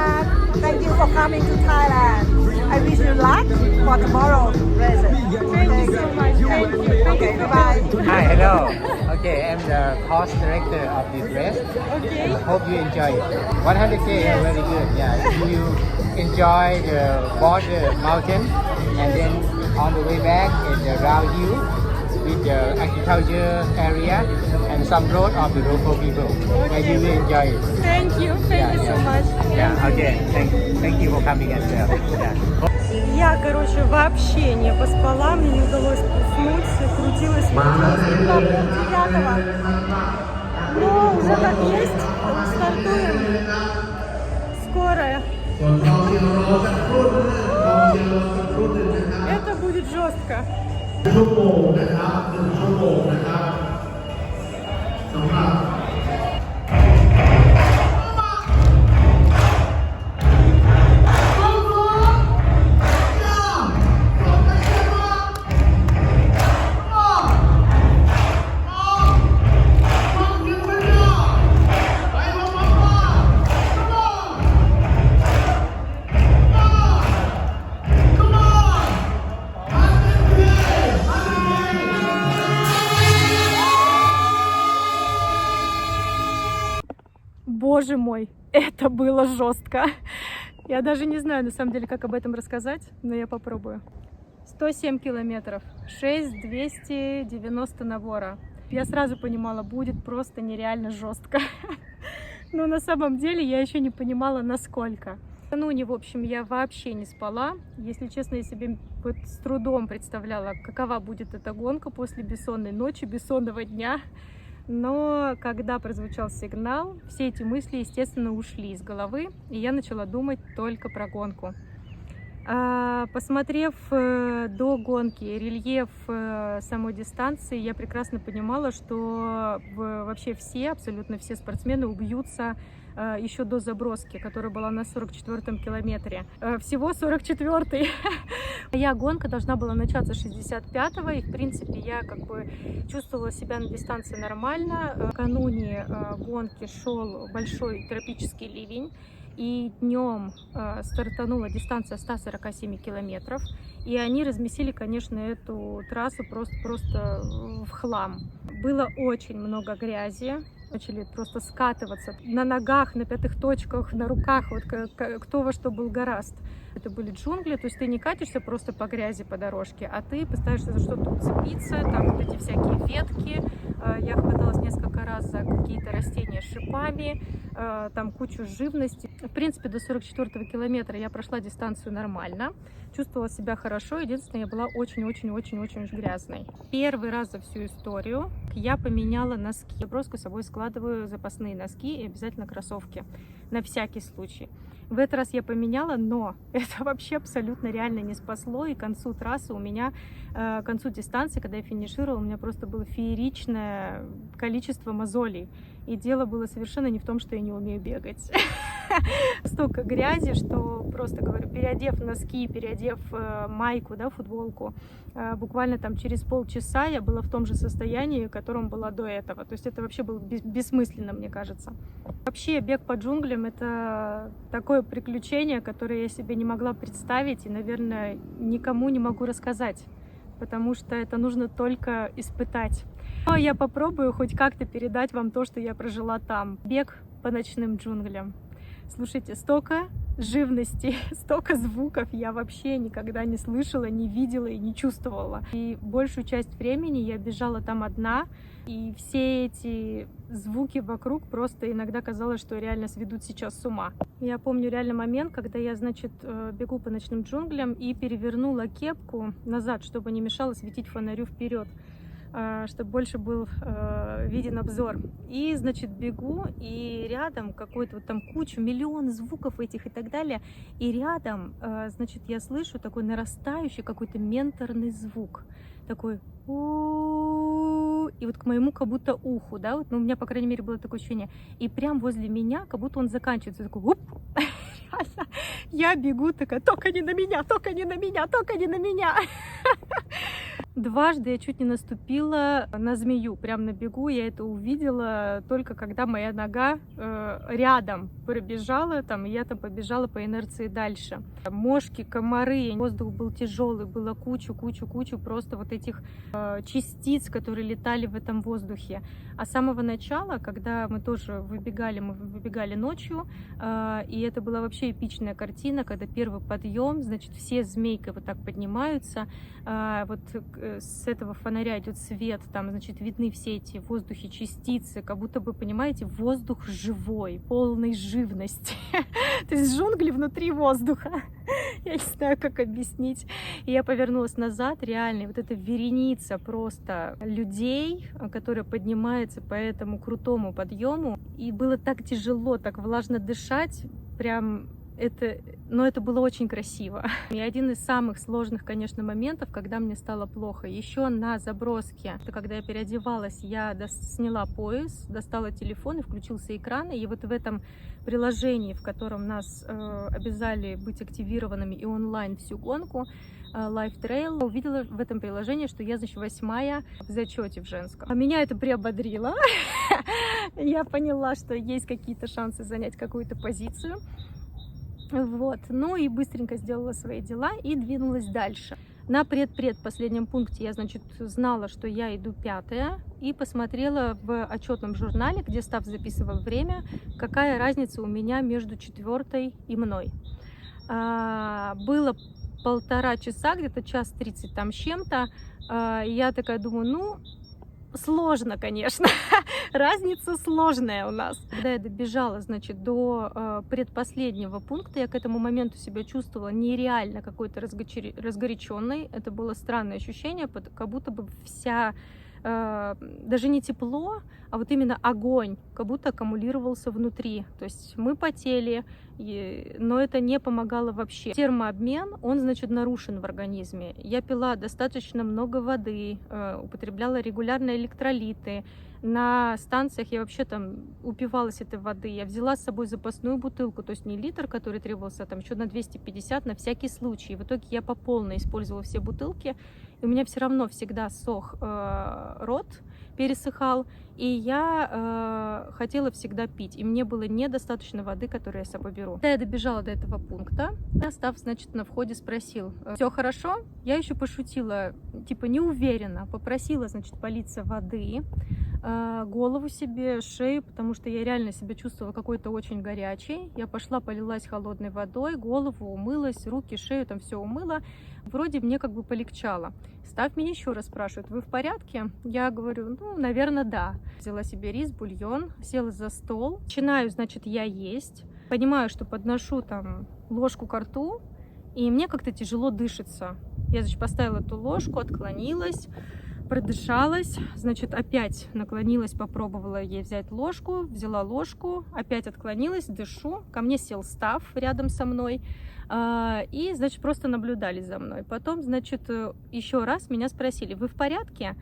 thank you for coming to Thailand. I wish you luck for tomorrow's race. Thank you so much. Thank you. Okay, bye-bye. Hi, hello. Okay, I'm the course director of this race. Okay. I hope you enjoy it. 100K is very good. Yeah, you enjoy the border mountain, and then on the way back is the round hill with the agriculture area and some road of the local people. Okay. And you will enjoy it. Thank you so much. Yeah, okay. Thank you for coming as well. Yeah. Я, короче, вообще не поспала, мне не удалось уснуть, крутилась до полдевятого. Но уже как есть, стартуем. Скоро Это будет жестко. ชั่วโมงนะครับ1 ชั่วโมงนะครับสำหรับ Боже мой, это было жестко. Я даже не знаю, на самом деле, как об этом рассказать, но я попробую. 107 километров, 6290 набора. Я сразу понимала, будет просто нереально жестко. Но на самом деле я еще не понимала, насколько. Накануне, в общем, я вообще не спала. Если честно, я себе вот с трудом представляла, какова будет эта гонка после бессонной ночи, бессонного дня. Но когда прозвучал сигнал, все эти мысли, естественно, ушли из головы, и я начала думать только про гонку. Посмотрев до гонки рельеф самой дистанции, я прекрасно понимала, что вообще все, абсолютно все спортсмены убьются еще до заброски, которая была на 44-м километре. Всего 44-й. Моя гонка должна была начаться 65-го, и, в принципе, я как бы чувствовала себя на дистанции нормально. Накануне гонки шел большой тропический ливень, и днем стартанула дистанция 147 километров, и они размесили, конечно, эту трассу просто в хлам. Было очень много грязи, начали просто скатываться на ногах, на пятых точках, на руках, вот кто во что был горазд. Это были джунгли, то есть ты не катишься просто по грязи по дорожке, а ты пытаешься за что-то уцепиться, там вот эти всякие ветки. Я хваталась несколько раз за какие-то растения с шипами, там кучу живности. В принципе, до 44-го километра я прошла дистанцию нормально, чувствовала себя хорошо, единственное, я была очень-очень-очень-очень грязной. Первый раз за всю историю я поменяла носки. Я просто с собой складываю запасные носки и обязательно кроссовки, на всякий случай. В этот раз я поменяла, но это вообще абсолютно реально не спасло, и к концу трассы у меня, к концу дистанции, когда я финишировала, у меня просто было фееричное количество мозолей. И дело было совершенно не в том, что я не умею бегать. Столько грязи, что просто, говорю, переодев носки, переодев майку, да, футболку, буквально там через полчаса я была в том же состоянии, в котором была до этого. То есть это вообще было бессмысленно, мне кажется. Вообще бег по джунглям — это такое приключение, которое я себе не могла представить и, наверное, никому не могу рассказать, потому что это нужно только испытать. Но я попробую хоть как-то передать вам то, что я прожила там. Бег по ночным джунглям. Слушайте, столько живности, столько звуков я вообще никогда не слышала, не видела и не чувствовала. И большую часть времени я бежала там одна, и все эти звуки вокруг просто иногда казалось, что реально сведут сейчас с ума. Я помню реально момент, когда я, значит, бегу по ночным джунглям и перевернула кепку назад, чтобы не мешало светить фонарю вперед, чтобы больше был виден обзор. И, значит, бегу, и рядом какой-то вот там куча, миллион звуков этих и так далее. И рядом, значит, я слышу такой нарастающий какой-то менторный звук. Такой у-у-у, и вот к моему как будто уху, да, вот, ну, у меня, по крайней мере, было такое ощущение. И прям возле меня, как будто он заканчивается, такой уп. Я бегу такая: только не на меня, только не на меня, только не на меня. Дважды я чуть не наступила на змею, прям на бегу. Я это увидела только когда моя нога рядом пробежала, там, и я там побежала по инерции дальше. Мошки, комары, воздух был тяжелый, было кучу просто вот этих частиц, которые летали в этом воздухе. А с самого начала, когда мы тоже выбегали ночью, и это была вообще эпичная картина, когда первый подъем, значит, все змейкой вот так поднимаются, вот с этого фонаря идет свет, там, значит, видны все эти в воздухе частицы, как будто бы, понимаете, воздух живой, полный живности. То есть джунгли внутри воздуха. Я не знаю, как объяснить. И я повернулась назад, реально, вот эта вереница просто людей, которые поднимаются по этому крутому подъему. И было так тяжело, так влажно дышать, прям... но это было очень красиво. И один из самых сложных, конечно, моментов, когда мне стало плохо. Еще на заброске, когда я переодевалась, я сняла пояс, достала телефон и включился экран. И вот в этом приложении, в котором нас обязали быть активированными и онлайн всю гонку, Live Trail, увидела в этом приложении, что я, значит, 8-я в зачете в женском. А меня это приободрило. Я поняла, что есть какие-то шансы занять какую-то позицию. Вот. Ну и быстренько сделала свои дела и двинулась дальше. На последнем пункте я, значит, знала, что я иду 5-я, и посмотрела в отчетном журнале, где Став записывал время, какая разница у меня между 4-й и мной. Было 1,5 часа, где-то 1:30 там с чем-то. Я такая думаю, ну, сложно, конечно. Разница сложная у нас. Когда я добежала, значит, до предпоследнего пункта, я к этому моменту себя чувствовала нереально какой-то разгоряченной. Это было странное ощущение, как будто бы вся, даже не тепло, а вот именно огонь, как будто аккумулировался внутри. То есть мы потели, но это не помогало вообще. Термообмен, он, значит, нарушен в организме. Я пила достаточно много воды, употребляла регулярно электролиты. На станциях я вообще там упивалась этой воды. Я взяла с собой запасную бутылку, то есть не литр, который требовался, а там еще на 250 на всякий случай. В итоге я по полной использовала все бутылки, и у меня все равно всегда сох рот, пересыхал, и я хотела всегда пить, и мне было недостаточно воды, которую я с собой беру. Когда я добежала до этого пункта, Став, значит, на входе спросил: все хорошо? Я еще пошутила, типа не уверена, попросила, значит, политься воды, голову себе, шею, потому что я реально себя чувствовала какой-то очень горячей. Я пошла, полилась холодной водой, голову умылась, руки, шею, там все умыла. Вроде мне как бы полегчало. Став меня еще раз спрашивает: вы в порядке? Я говорю, ну, наверное, да. Взяла себе рис, бульон, села за стол. Начинаю, значит, я есть. Понимаю, что подношу там ложку ко рту, и мне как-то тяжело дышится. Я, значит, поставила эту ложку, отклонилась, продышалась, значит, опять наклонилась, попробовала ей взять ложку, взяла ложку, опять отклонилась, дышу. Ко мне сел Став рядом со мной. И, значит, просто наблюдали за мной. Потом, значит, еще раз меня спросили: вы в порядке?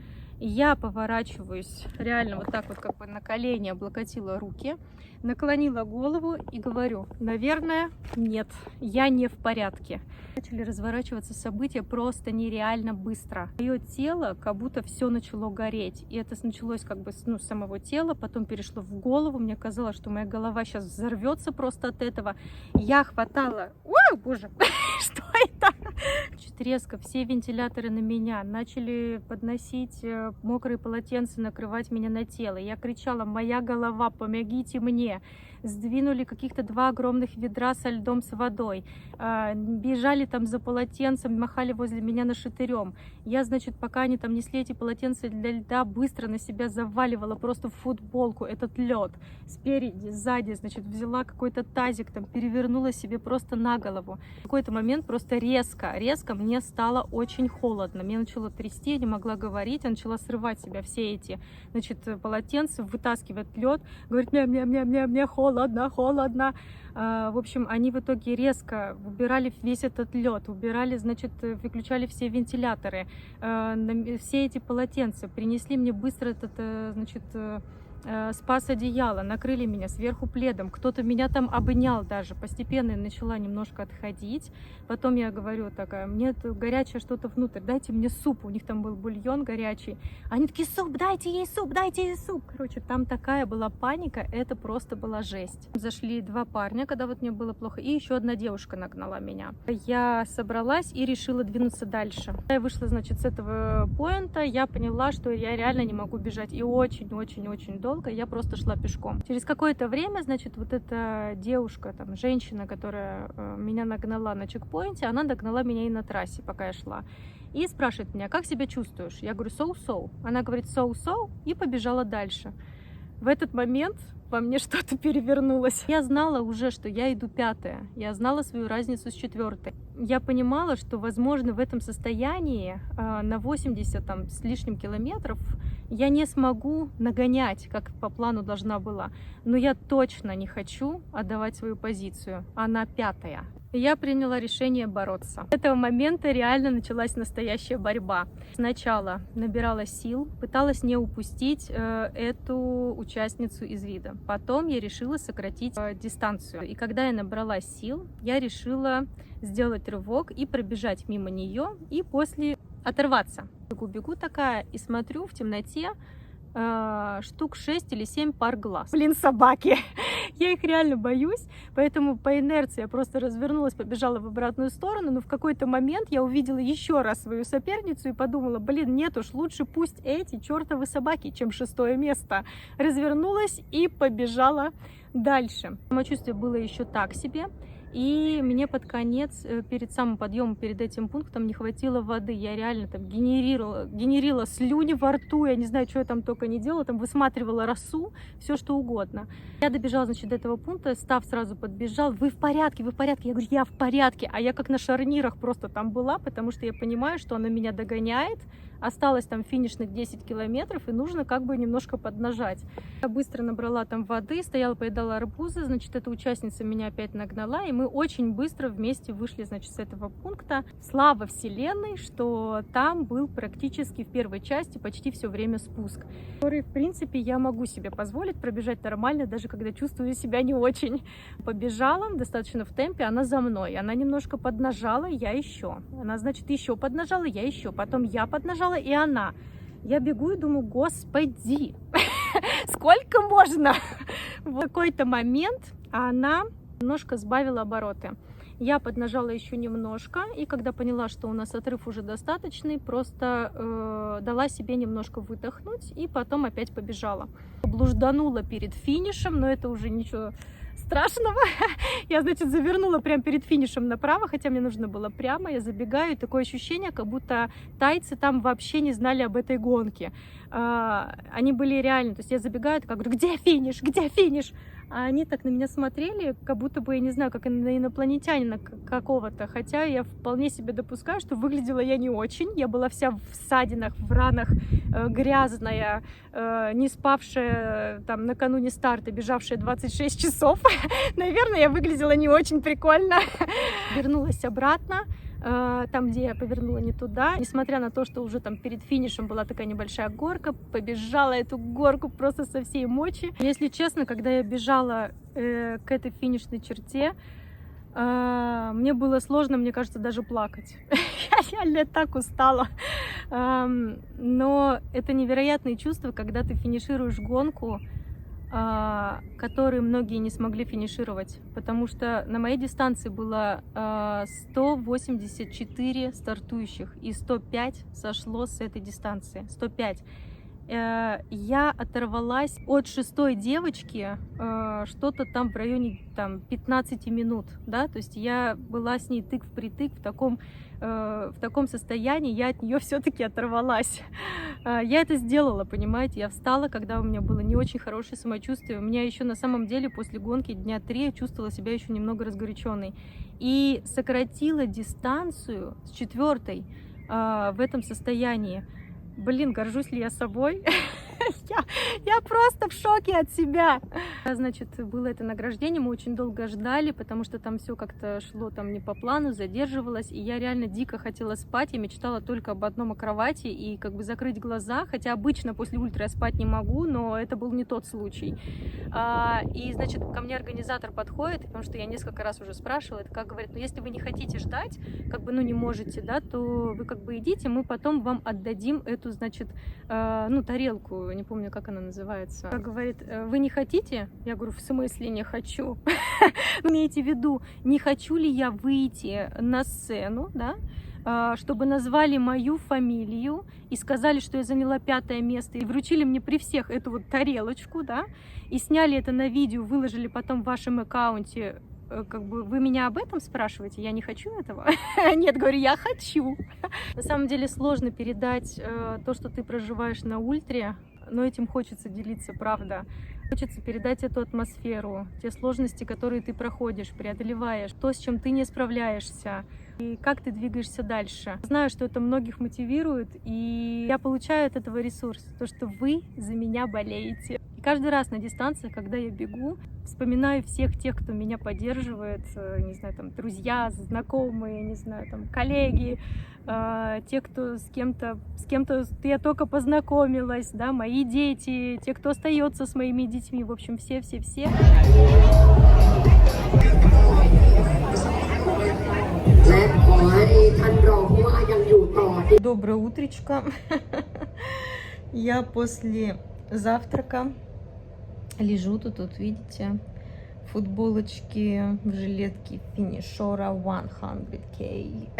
Я поворачиваюсь реально вот так вот, как бы на колени, облокотила руки, наклонила голову и говорю: наверное, нет, я не в порядке. Начали разворачиваться события просто нереально быстро. Мое тело как будто все начало гореть. И это началось как бы с самого тела, потом перешло в голову. Мне казалось, что моя голова сейчас взорвется просто от этого. Я хватала... Ой, боже, что это? Чуть резко все вентиляторы на меня. Начали подносить мокрые полотенца, накрывать меня на тело. Я кричала: моя голова, помогите мне. Сдвинули каких-то 2 огромных ведра со льдом, с водой. Бежали там за полотенцем, махали возле меня нашатырем. Я, значит, пока они там несли эти полотенца для льда, быстро на себя заваливала просто в футболку этот лед. Спереди, сзади, значит, взяла какой-то тазик, там перевернула себе просто на голову. В какой-то момент просто резко мне стало очень холодно. Меня начало трясти, я не могла говорить, я начала срывать с себя все эти, значит, полотенца, вытаскивать лед. Говорит: мне холодно. В общем, они в итоге резко убирали весь этот лед, убирали, значит, выключали все вентиляторы, все эти полотенца, принесли мне быстро этот, значит, спас одеяло, накрыли меня сверху пледом, кто-то меня там обнял даже. Постепенно я начала немножко отходить. Потом я говорю такая: мне горячее что-то внутрь, дайте мне суп. У них там был бульон горячий. Они такие: суп, дайте ей суп, дайте ей суп. Короче, там такая была паника, это просто была жесть. Зашли 2 парня, когда вот мне было плохо, и еще одна девушка нагнала меня. Я собралась и решила двинуться дальше. Я вышла, значит, с этого поинта, я поняла, что я реально не могу бежать. И очень-очень-очень долго я просто шла пешком. Через какое-то время, значит, вот эта девушка, там, женщина, которая меня нагнала на чекпоинте, она догнала меня и на трассе, пока я шла. И спрашивает меня: как себя чувствуешь? Я говорю: so-so. Она говорит: so-so, и побежала дальше. В этот момент во мне что-то перевернулось. Я знала уже, что я иду 5-я. Я знала свою разницу с 4-й. Я понимала, что, возможно, в этом состоянии на 80 там, с лишним километров я не смогу нагонять, как по плану должна была. Но я точно не хочу отдавать свою позицию. Она 5-я. Я приняла решение бороться. С этого момента реально началась настоящая борьба. Сначала набирала сил, пыталась не упустить эту участницу из вида. Потом я решила сократить дистанцию. И когда я набрала сил, я решила сделать рывок и пробежать мимо нее, и после оторваться. Бегу такая и смотрю в темноте штук 6 или 7 пар глаз. Блин, собаки! Я их реально боюсь, поэтому по инерции я просто развернулась, побежала в обратную сторону, но в какой-то момент я увидела еще раз свою соперницу и подумала, блин, нет уж, лучше пусть эти чертовы собаки, чем 6-е место. Развернулась и побежала дальше. Самочувствие было еще так себе. И мне под конец, перед самым подъемом, перед этим пунктом не хватило воды. Я реально там генерила слюни во рту, я не знаю, что я там только не делала, там высматривала росу, все что угодно. Я добежала, значит, до этого пункта, Став сразу подбежал, вы в порядке, вы в порядке? Я говорю, я в порядке, а я как на шарнирах просто там была, потому что я понимаю, что она меня догоняет. Осталось там финишных 10 километров, и нужно как бы немножко поднажать. Я быстро набрала там воды, стояла, поедала арбузы, значит, эта участница меня опять нагнала, и мы очень быстро вместе вышли, значит, с этого пункта. Слава вселенной, что там был практически в первой части почти все время спуск, который, в принципе, я могу себе позволить пробежать нормально, даже когда чувствую себя не очень. Побежала достаточно в темпе, она за мной, она немножко поднажала, я еще. Она, значит, еще поднажала, я еще, потом я поднажала, и она. Я бегу и думаю, господи, сколько можно? В какой-то момент она немножко сбавила обороты. Я поднажала еще немножко, и когда поняла, что у нас отрыв уже достаточный, просто дала себе немножко выдохнуть, и потом опять побежала. Блужданула перед финишем, но это уже ничего страшного. Я, значит, завернула прямо перед финишем направо, хотя мне нужно было прямо. Я забегаю, и такое ощущение, как будто тайцы там вообще не знали об этой гонке. Они были реально, то есть я забегаю, такая, говорю, где финиш, где финиш? А они так на меня смотрели, как будто бы, я не знаю, как на инопланетянина какого-то. Хотя я вполне себе допускаю, что выглядела я не очень. Я была вся в ссадинах, в ранах, грязная, не спавшая там накануне старта, бежавшая 26 часов. Наверное, я выглядела не очень прикольно. Вернулась обратно. Там, где я повернула не туда, несмотря на то, что уже там перед финишем была такая небольшая горка, побежала эту горку просто со всей мочи. Если честно, когда я бежала к этой финишной черте, мне было сложно, мне кажется, даже плакать. Я реально так устала. Но это невероятные чувства, когда ты финишируешь гонку, которые многие не смогли финишировать, потому что на моей дистанции было 184 стартующих, и 105 сошло с этой дистанции. 105. Я оторвалась от 6-й девочки что-то там в районе там, 15 минут, да, то есть я была с ней тык в притык в таком состоянии, я от нее все-таки оторвалась. Я это сделала, понимаете, я встала, когда у меня было не очень хорошее самочувствие, у меня еще на самом деле после гонки дня 3 я чувствовала себя еще немного разгоряченной, и сократила дистанцию с 4-й в этом состоянии. Блин, горжусь ли я собой? Я просто в шоке от себя. Значит, было это награждение, мы очень долго ждали, потому что там все как-то шло там не по плану, задерживалось, и я реально дико хотела спать, я мечтала только об одном, о кровати, и как бы закрыть глаза, хотя обычно после ультра я спать не могу, но это был не тот случай. И, значит, ко мне организатор подходит, потому что я несколько раз уже спрашивала, это как говорит, ну, если вы не хотите ждать, как бы, ну, не можете, да, то вы как бы идите, мы потом вам отдадим эту, значит, ну, тарелку, не помню, как она называется. Как говорит, вы не хотите? Я говорю, в смысле не хочу? Имейте в виду, не хочу ли я выйти на сцену, да, чтобы назвали мою фамилию и сказали, что я заняла 5-е место, и вручили мне при всех эту вот тарелочку, да, и сняли это на видео, выложили потом в вашем аккаунте. Как бы вы меня об этом спрашиваете? Я не хочу этого? Нет, говорю, я хочу. На самом деле сложно передать то, что ты проживаешь на ультре, но этим хочется делиться, правда. Хочется передать эту атмосферу, те сложности, которые ты проходишь, преодолеваешь, то, с чем ты не справляешься, и как ты двигаешься дальше. Знаю, что это многих мотивирует, и я получаю от этого ресурс, то, что вы за меня болеете. И каждый раз на дистанциях, когда я бегу, вспоминаю всех тех, кто меня поддерживает, не знаю, там, друзья, знакомые, не знаю, там, коллеги, те, кто с кем-то я только познакомилась, да, мои дети, те, кто остается с моими детьми, в общем, все. Доброе утречко. Я после завтрака лежу тут, видите, в футболочке, в жилетке финишера 100K.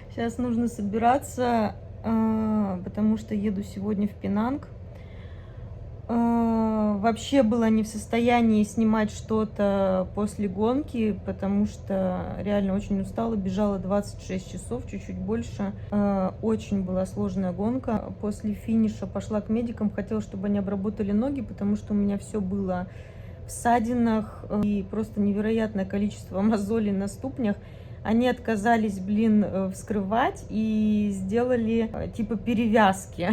Сейчас нужно собираться, потому что еду сегодня в Пенанг. Вообще была не в состоянии снимать что-то после гонки, потому что реально очень устала, бежала 26 часов, чуть-чуть больше. Очень была сложная гонка. После финиша пошла к медикам, хотела, чтобы они обработали ноги, потому что у меня все было в ссадинах и просто невероятное количество мозолей на ступнях. Они отказались, вскрывать и сделали типа перевязки.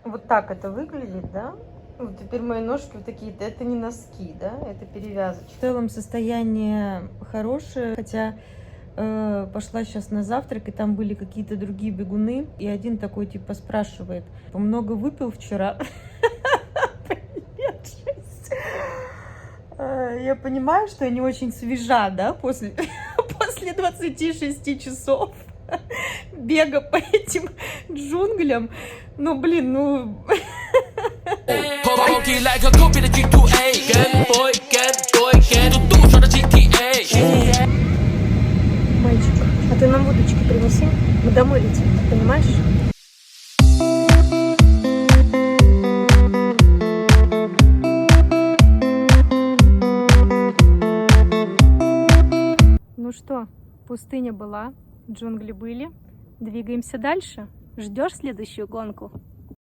Вот так это выглядит, да? Вот теперь мои ножки вот такие, это не носки, да, это перевязочка. В целом состояние хорошее, хотя пошла сейчас на завтрак, и там были какие-то другие бегуны, и один такой типа спрашивает: много выпил вчера? Я понимаю, что я не очень свежа, да, после 26 часов бега по этим джунглям. Но, Мальчик, а ты нам водочки принеси, мы домой летим, понимаешь? Ну что, пустыня была, джунгли были, двигаемся дальше. Ждешь следующую гонку?